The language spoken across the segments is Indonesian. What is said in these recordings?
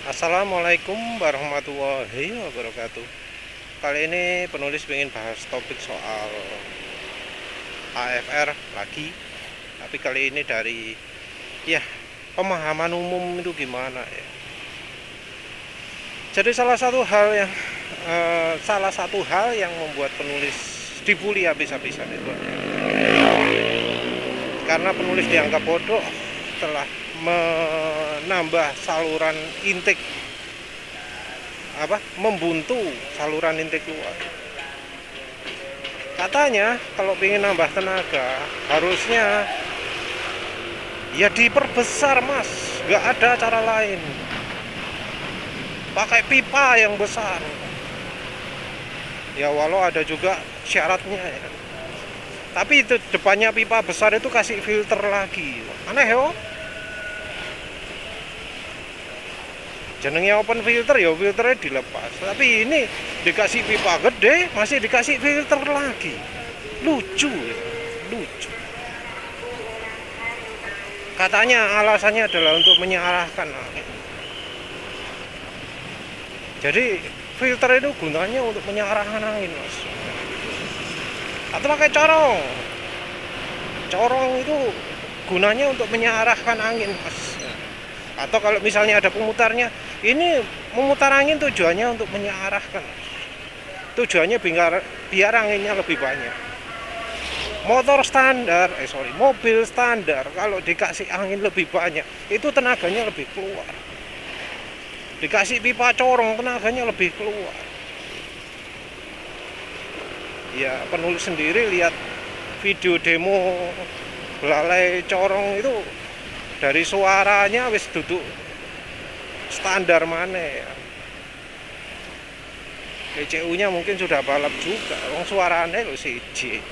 Assalamualaikum warahmatullahi wabarakatuh. Kali ini penulis ingin bahas topik soal AFR lagi. Tapi kali ini dari ya pemahaman umum itu gimana ya. Jadi salah satu hal yang membuat penulis dibully habis-habisan itu karena penulis dianggap bodoh telah menambah saluran intake membuntu saluran intake luar. Katanya kalau ingin nambah tenaga harusnya ya diperbesar mas, nggak ada cara lain, pakai pipa yang besar ya, walau ada juga syaratnya ya. Tapi itu depannya pipa besar itu kasih filter lagi, aneh yo. Jenengnya open filter ya, filternya dilepas, tapi ini dikasih pipa gede masih dikasih filter lagi. Lucu ya, lucu. Katanya alasannya adalah untuk mengarahkan angin. Jadi filter itu gunanya untuk mengarahkan angin mas. Atau pakai corong. Corong itu gunanya untuk mengarahkan angin mas. Atau kalau misalnya ada pemutarnya, ini memutar angin tujuannya untuk mengarahkan. Tujuannya biar anginnya lebih banyak. Mobil standar kalau dikasih angin lebih banyak, itu tenaganya lebih keluar. Dikasih pipa corong, tenaganya lebih keluar. Ya penulis sendiri lihat video demo belalai corong itu, dari suaranya wis duduk standar mana ya. PCU nya mungkin sudah balap juga, suaranya lo siji.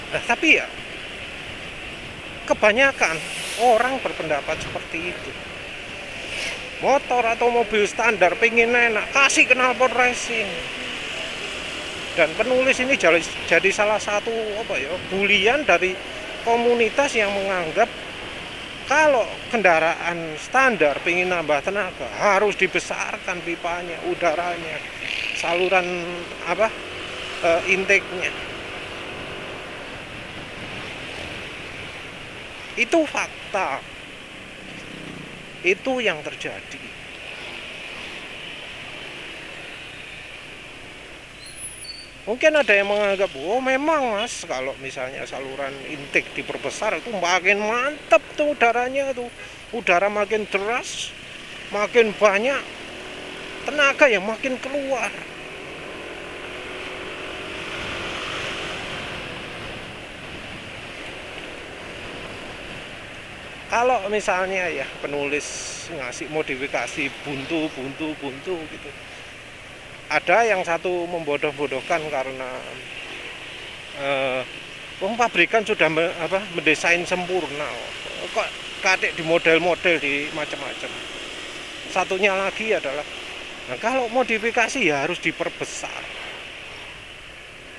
Nah, tapi ya kebanyakan orang berpendapat seperti itu. Motor atau mobil standar pengen enak, kasih knalpot racing. Dan penulis ini jadi salah satu bulian dari komunitas yang menganggap kalau kendaraan standar pengen nambah tenaga harus dibesarkan pipanya, udaranya, saluran intake-nya. Itu fakta. Itu yang terjadi. Mungkin ada yang menganggap, oh memang mas, kalau misalnya saluran intake diperbesar itu makin mantap tuh udaranya tuh. Udara makin deras, makin banyak, tenaga yang makin keluar. Kalau misalnya ya penulis ngasih modifikasi buntu gitu, ada yang satu membodoh-bodohkan karena pabrikan sudah mendesain sempurna, kok kadek di model-model di macam-macam. Satunya lagi adalah, nah kalau modifikasi ya harus diperbesar.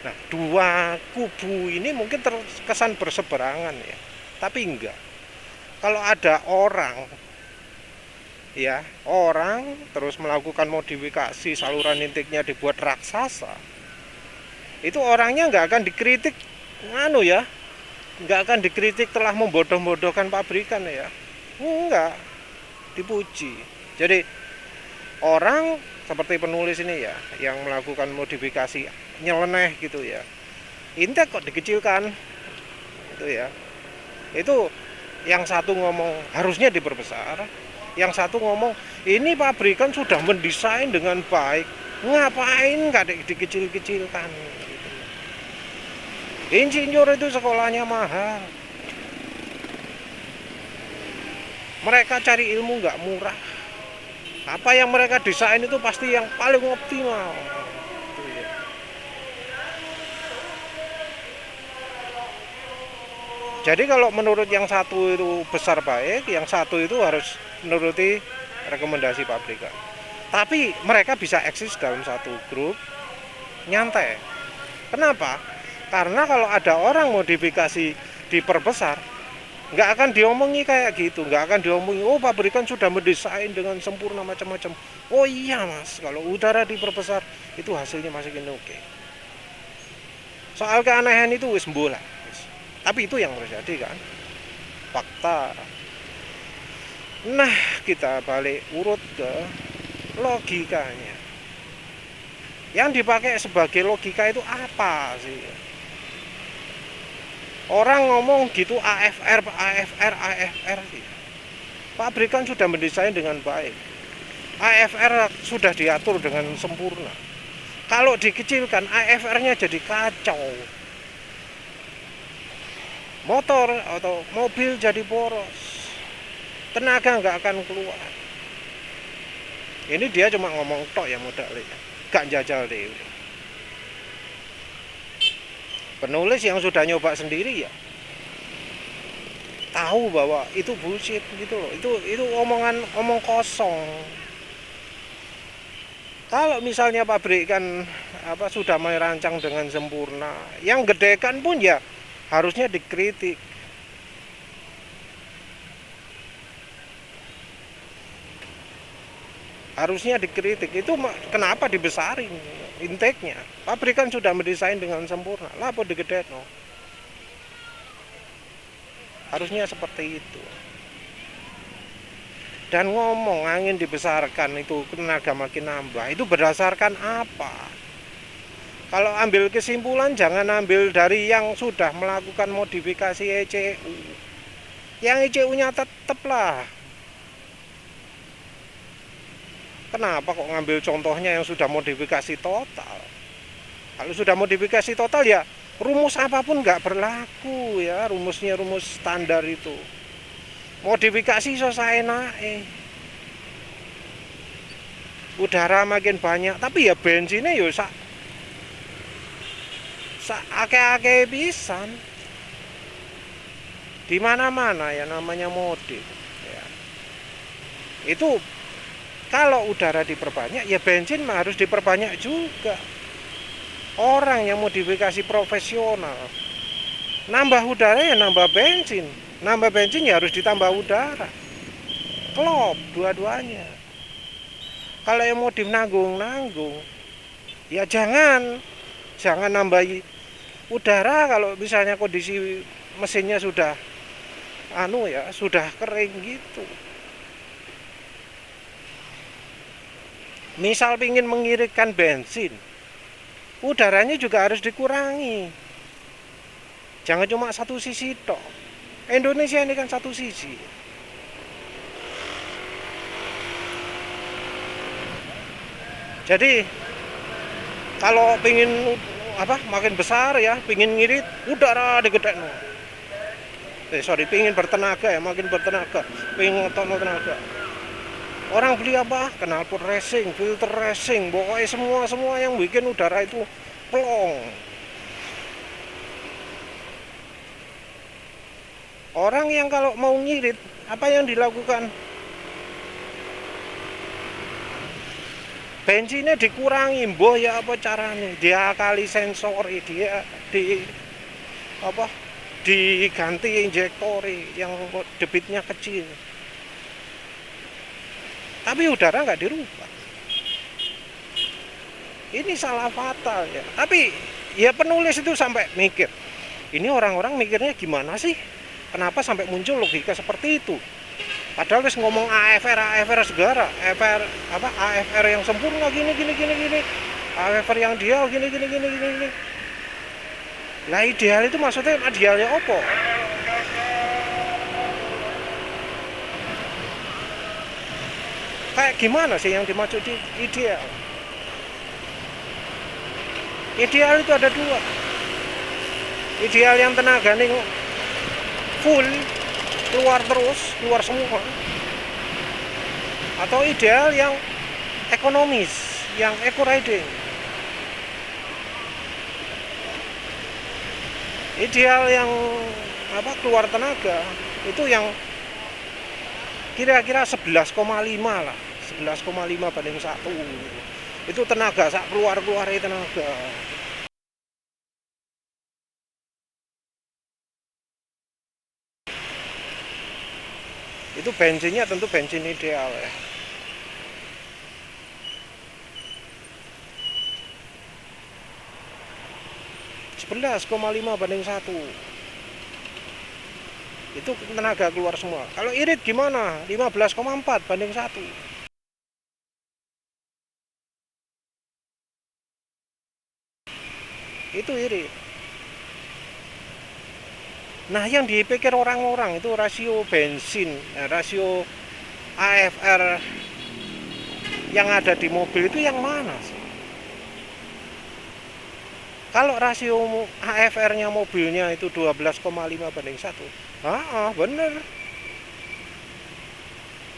Nah dua kubu ini mungkin terkesan berseberangan ya, tapi enggak. Kalau ada orang terus melakukan modifikasi saluran intake-nya dibuat raksasa, itu orangnya nggak akan dikritik nggak akan dikritik telah membodoh-bodohkan pabrikan ya, nggak, dipuji. Jadi orang seperti penulis ini ya yang melakukan modifikasi nyeleneh gitu ya, intake kok dikecilkan itu ya. Itu yang satu ngomong harusnya diperbesar, yang satu ngomong ini pabrikan sudah mendesain dengan baik, ngapain nggak dikecil-kecilkan. Insinyur itu sekolahnya mahal, mereka cari ilmu nggak murah. Apa yang mereka desain itu pasti yang paling optimal. Jadi kalau menurut yang satu itu besar baik, yang satu itu harus menuruti rekomendasi pabrikan. Tapi mereka bisa eksis dalam satu grup nyantai. Kenapa? Karena kalau ada orang modifikasi diperbesar, nggak akan diomongi kayak gitu, nggak akan diomongi, oh pabrikan sudah mendesain dengan sempurna macam-macam. Oh iya mas, kalau udara diperbesar itu hasilnya masih oke. Soal keanehan itu wis mbola. Tapi itu yang terjadi kan, fakta. Nah, kita balik urut ke logikanya. Yang dipakai sebagai logika itu apa sih? Orang ngomong gitu AFR, AFR, AFR sih. Pabrikan sudah mendesain dengan baik. AFR sudah diatur dengan sempurna. Kalau dikecilkan, AFR-nya jadi kacau. Motor atau mobil jadi boros. Tenaga nggak akan keluar. Ini dia cuma ngomong tok ya modalnya. Gak jajal deh. Penulis yang sudah nyoba sendiri ya tahu bahwa itu bullshit gitu loh. Itu omong kosong. Kalau misalnya pabrikan sudah merancang dengan sempurna, yang gedekan pun ya harusnya dikritik. Harusnya dikritik. Itu kenapa dibesarin intake-nya? Pabrikan sudah mendesain dengan sempurna. Lah apa digedek no? Harusnya seperti itu. Dan ngomong angin dibesarkan itu tenaga makin nambah, itu berdasarkan apa? Kalau ambil kesimpulan jangan ambil dari yang sudah melakukan modifikasi ECU. Yang ECU-nya tetap lah. Kenapa kok ngambil contohnya yang sudah modifikasi total? Kalau sudah modifikasi total ya rumus apapun nggak berlaku ya, rumus standar itu. Modifikasi selesai naik, udara makin banyak, tapi ya bensinnya yo sak ake-ake pisan. Di mana-mana ya namanya modif. Ya. Itu kalau udara diperbanyak ya bensin mah harus diperbanyak juga. Orang yang modifikasi profesional nambah udara ya nambah bensin. Nambah bensin ya harus ditambah udara. Klop dua-duanya. Kalau yang modif nanggung, ya jangan nambahi udara kalau misalnya kondisi mesinnya sudah sudah kering gitu. Misal pingin mengiritkan bensin, udaranya juga harus dikurangi. Jangan cuma satu sisi tok. Indonesia ini kan satu sisi. Jadi kalau pingin makin besar ya, pingin ngirit udara digedekno. Pingin bertenaga ya, makin bertenaga, pingin ngetokno tenaga. Orang beli apa? Knalpot racing, filter racing, pokoknya semua yang bikin udara itu plong. Orang yang kalau mau ngirit, apa yang dilakukan? Bensinnya dikurangi, mboh ya apa caranya? Diakali sensor, dia diganti injektor yang debitnya kecil. Tapi udara nggak dirubah. Ini salah fatal ya. Tapi ya penulis itu sampai mikir. Ini orang-orang mikirnya gimana sih? Kenapa sampai muncul logika seperti itu? Padahal wis ngomong AFR segala, AFR yang sempurna gini, AFR yang ideal gini. Lah ideal itu maksudnya idealnya apa? Kayak gimana sih yang dimaksud ideal? Ideal itu ada dua. Ideal yang tenaganya full, keluar semua. Atau ideal yang ekonomis, yang eco riding. Ideal yang keluar tenaga itu yang kira-kira 11,5 lah, 11,5 banding 1. Itu tenaga, keluar tenaga. Itu bensinnya tentu bensin ideal ya. (11,5:1). Itu tenaga keluar semua. Kalau irit gimana? 15,4:1. Itu irit. Nah, yang dipikir orang-orang itu rasio bensin, rasio AFR yang ada di mobil itu yang mana sih? Kalau rasio AFR-nya mobilnya itu 12,5:1. Bener.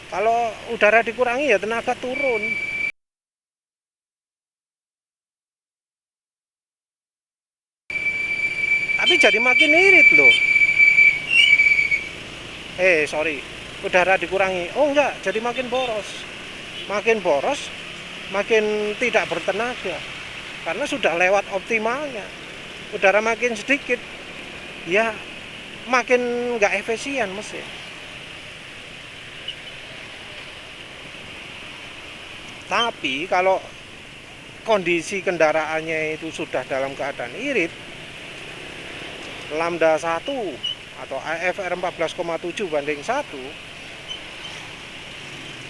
Kalau udara dikurangi ya tenaga turun. Tapi jadi makin irit loh. Sorry, udara dikurangi. Oh enggak, jadi makin boros. Makin boros, makin tidak bertenaga. Karena sudah lewat optimalnya. Udara makin sedikit, ya makin nggak efisien mesin. Tapi kalau kondisi kendaraannya itu sudah dalam keadaan irit, lambda 1 atau AFR 14,7:1,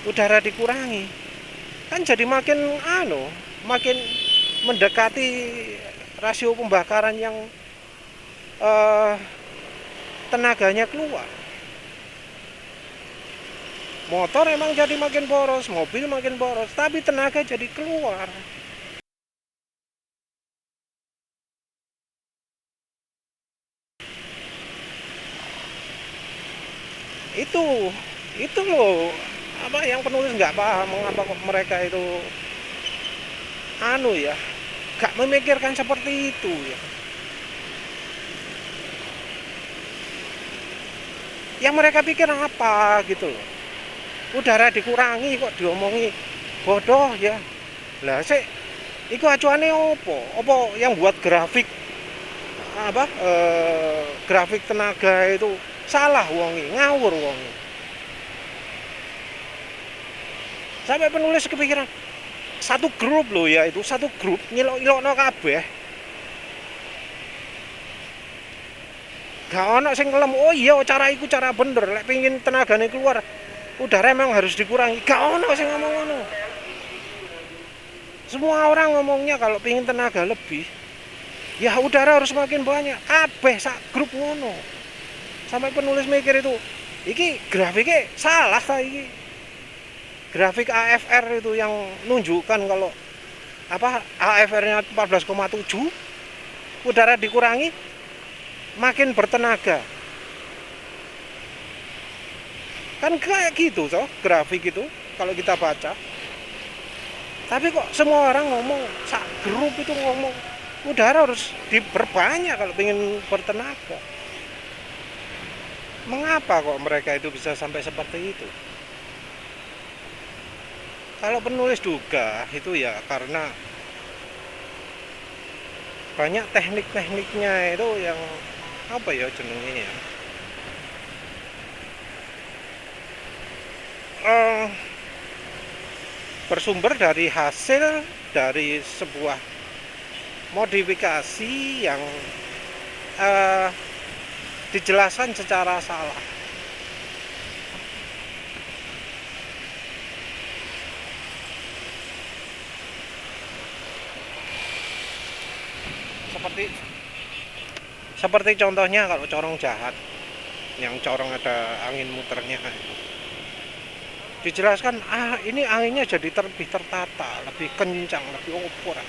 udara dikurangi, kan jadi makin makin mendekati rasio pembakaran yang tenaganya keluar. Motor emang jadi makin boros, mobil makin boros, tapi tenaga jadi keluar. Itu loh apa yang penulis nggak paham mengapa mereka itu nggak memikirkan seperti itu ya. Yang mereka pikir apa gitu loh. Udara dikurangi kok diomongi bodoh ya. Lah sik iku acuane opo yang buat grafik grafik tenaga itu salah wongi, ngawur wongi. Sampai penulis kepikiran satu grup loh ya, itu satu grup nyilok-nyilokno kabeh. Gak ono sing ngelem, oh iya cara iku cara bener, lek pengin tenagane keluar udara emang harus dikurangi. Gak ono sing ngomong ngono. Semua orang ngomongnya kalau pengin tenaga lebih, ya udara harus makin banyak. Kabeh sak grup ngono. Sampai penulis mikir itu, iki grafiknya salah ta iki. Grafik AFR itu yang nunjukkan kalau AFR-nya 14,7, udara dikurangi makin bertenaga. Kan kayak gitu toh grafik itu kalau kita baca. Tapi kok semua orang ngomong, sak grup itu ngomong udara harus diperbanyak kalau ingin bertenaga. Mengapa kok mereka itu bisa sampai seperti itu? Kalau penulis duga itu ya karena banyak teknik-tekniknya itu yang jenenge ya. Bersumber dari hasil dari sebuah modifikasi yang dijelaskan secara salah. Seperti contohnya kalau corong jahat, yang corong ada angin muternya itu. Dijelaskan ini anginnya jadi lebih tertata, lebih kencang, lebih opor.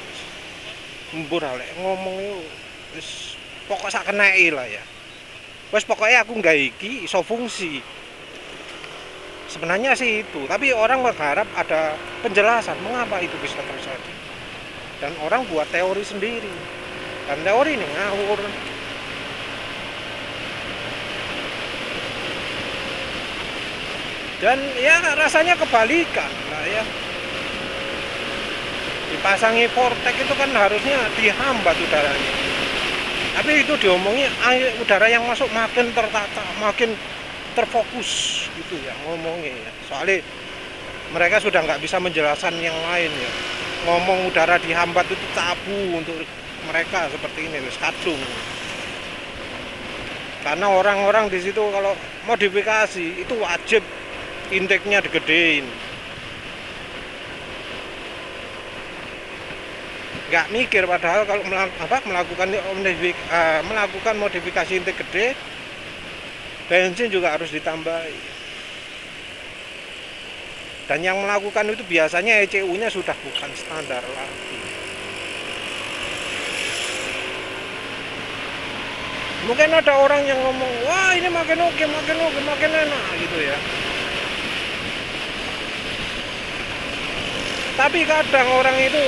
Mbur lek ngomong itu wis pokok sak keneke lah ya. Wis pokoknya aku nggak iki iso fungsi. Sebenarnya sih itu, tapi orang berharap ada penjelasan mengapa itu bisa terjadi. Dan orang buat teori sendiri. Dan teori ini ngawur. Dan ya rasanya kebalikan lah ya. Dipasangi vortex itu kan harusnya dihambat udaranya. Tapi itu diomongi udara yang masuk makin tertata, makin terfokus gitu ya ngomongnya ya. Soalnya mereka sudah nggak bisa menjelaskan yang lain ya. Ngomong udara dihambat itu tabu untuk mereka seperti ini, wis kadung. Karena orang-orang di situ kalau modifikasi itu wajib intake-nya digedein. Nggak mikir, padahal kalau melakukan modifikasi intake gede, bensin juga harus ditambahi. Dan yang melakukan itu biasanya ECU-nya sudah bukan standar lagi. Mungkin ada orang yang ngomong, wah ini makin oke, makin enak gitu ya. Tapi kadang orang itu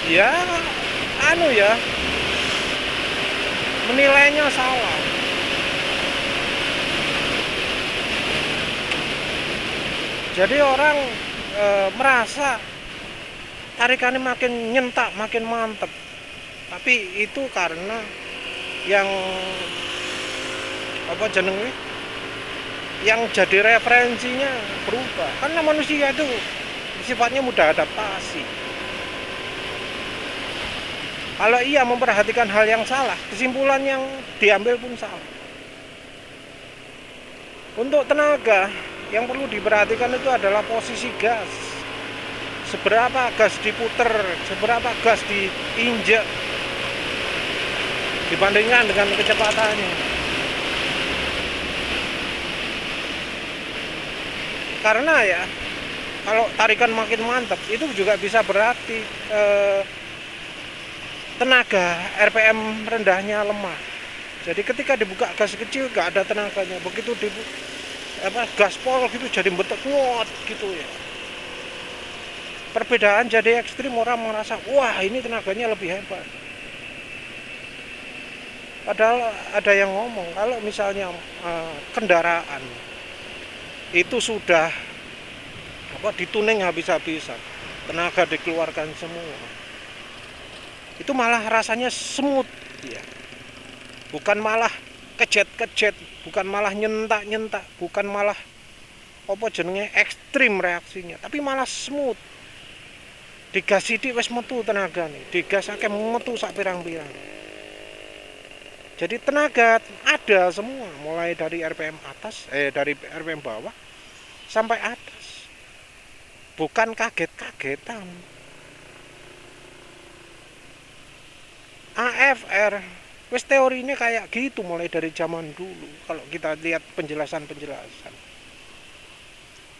ya menilainya salah. Jadi orang merasa tarikannya makin nyentak, makin mantep. Tapi itu karena yang yang jadi referensinya berubah. Karena manusia itu sifatnya mudah adaptasi. Kalau ia memperhatikan hal yang salah, kesimpulan yang diambil pun salah. Untuk tenaga, yang perlu diperhatikan itu adalah posisi gas. Seberapa gas diputer, seberapa gas diinjek dibandingkan dengan kecepatannya. Karena ya, kalau tarikan makin mantap, itu juga bisa berarti tenaga RPM rendahnya lemah. Jadi ketika dibuka gas kecil gak ada tenaganya. Begitu gaspol gitu jadi betek kuat gitu ya. Perbedaan jadi ekstrim, orang merasa wah ini tenaganya lebih hebat. Padahal ada yang ngomong kalau misalnya kendaraan itu sudah dituning habis-habisan, tenaga dikeluarkan semua, itu malah rasanya smooth ya. Bukan malah kejet-kejet, bukan malah nyentak-nyentak, bukan malah ekstrim reaksinya, tapi malah smooth. Digas sithik wis metu tenaga nih, digas akeh metu sak pirang-pirang. Jadi tenaga ada semua, mulai dari RPM atas, dari RPM bawah sampai atas. Bukan kaget-kagetan. AFR wis teorinya kayak gitu mulai dari zaman dulu. Kalau kita lihat penjelasan-penjelasan,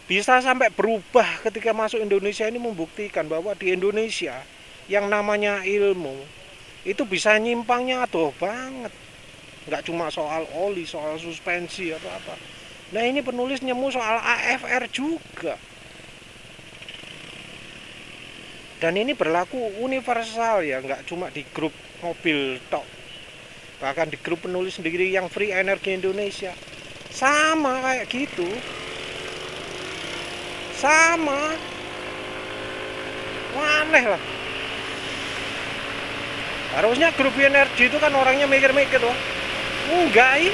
bisa sampai berubah ketika masuk Indonesia. Ini membuktikan bahwa di Indonesia yang namanya ilmu itu bisa nyimpangnya aduh banget. Nggak cuma soal oli, soal suspensi atau apa. Nah ini penulis nemu soal AFR juga. Dan ini berlaku universal ya, nggak cuma di grup mobil tok. Bahkan di grup penulis sendiri yang Free Energy Indonesia sama kayak gitu. Sama. Aneh lah. Harusnya grup energi itu kan orangnya mikir-mikir loh. Enggak,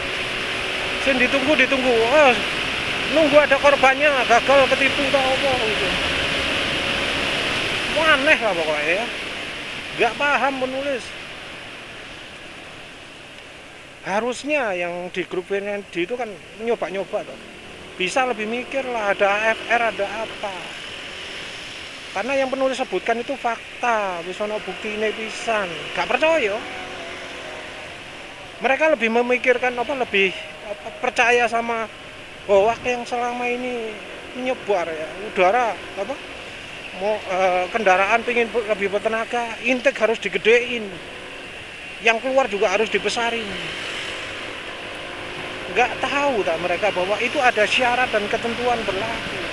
sen ditunggu. Nunggu ada korbannya, gagal ketipu atau apa gitu. Aneh lah pokoknya ya. Nggak paham penulis. Harusnya yang di grup energi itu kan nyoba-nyoba tuh. Bisa lebih mikir lah, ada AFR, ada apa. Karena yang penulis sebutkan itu fakta, bisa ono bukti ini pisan. Gak percaya. Mereka lebih memikirkan lebih percaya sama bahwa yang selama ini menyebar ya udara kendaraan pengen lebih bertenaga, intake harus digedein, yang keluar juga harus dibesarin. Nggak tahu tak mereka bahwa itu ada syarat dan ketentuan berlaku.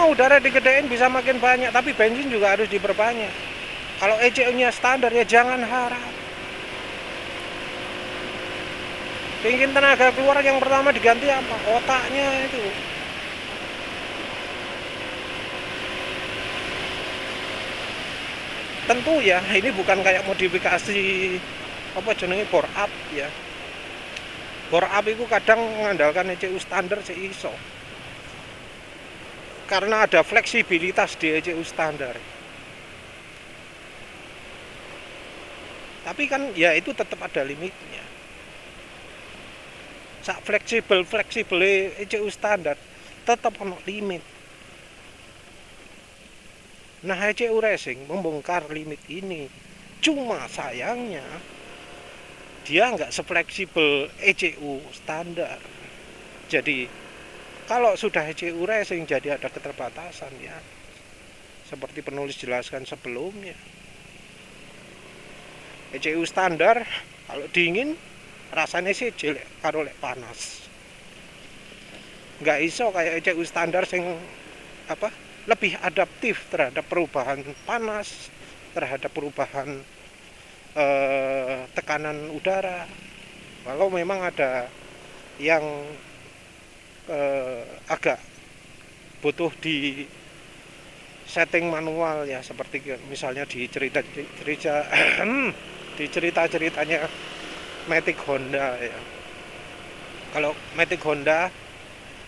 Udara digedein bisa makin banyak, tapi bensin juga harus diperbanyak. Kalau ECU-nya standar ya jangan harap. Pengen tenaga keluar yang pertama diganti apa? Otaknya itu. Tentu ya, ini bukan kayak modifikasi apa jenenge bore up ya. Bore up itu kadang mengandalkan ECU standar sih iso. Karena ada fleksibilitas di ECU standar. Tapi kan ya itu tetap ada limitnya. Sak fleksibel ECU standar tetap ono limit. Nah, ECU Racing membongkar limit ini. Cuma sayangnya dia nggak sefleksibel ECU standar. Jadi kalau sudah ECU Racing jadi ada keterbatasan ya. Seperti penulis jelaskan sebelumnya. ECU standar kalau dingin rasanya sih jelek karo lek panas. Nggak iso kayak ECU standar sing apa? Lebih adaptif terhadap perubahan panas, terhadap perubahan tekanan udara. Kalau memang ada yang agak butuh di setting manual ya, seperti misalnya di cerita-ceritanya Matic Honda ya. Kalau Matic Honda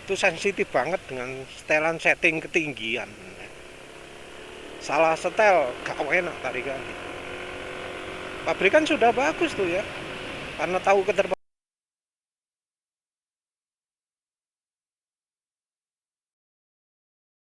itu sensitif banget dengan setelan setting ketinggian. Salah setel gak enak tarikan. Pabrikan sudah bagus tuh ya, karena tahu keterbatasan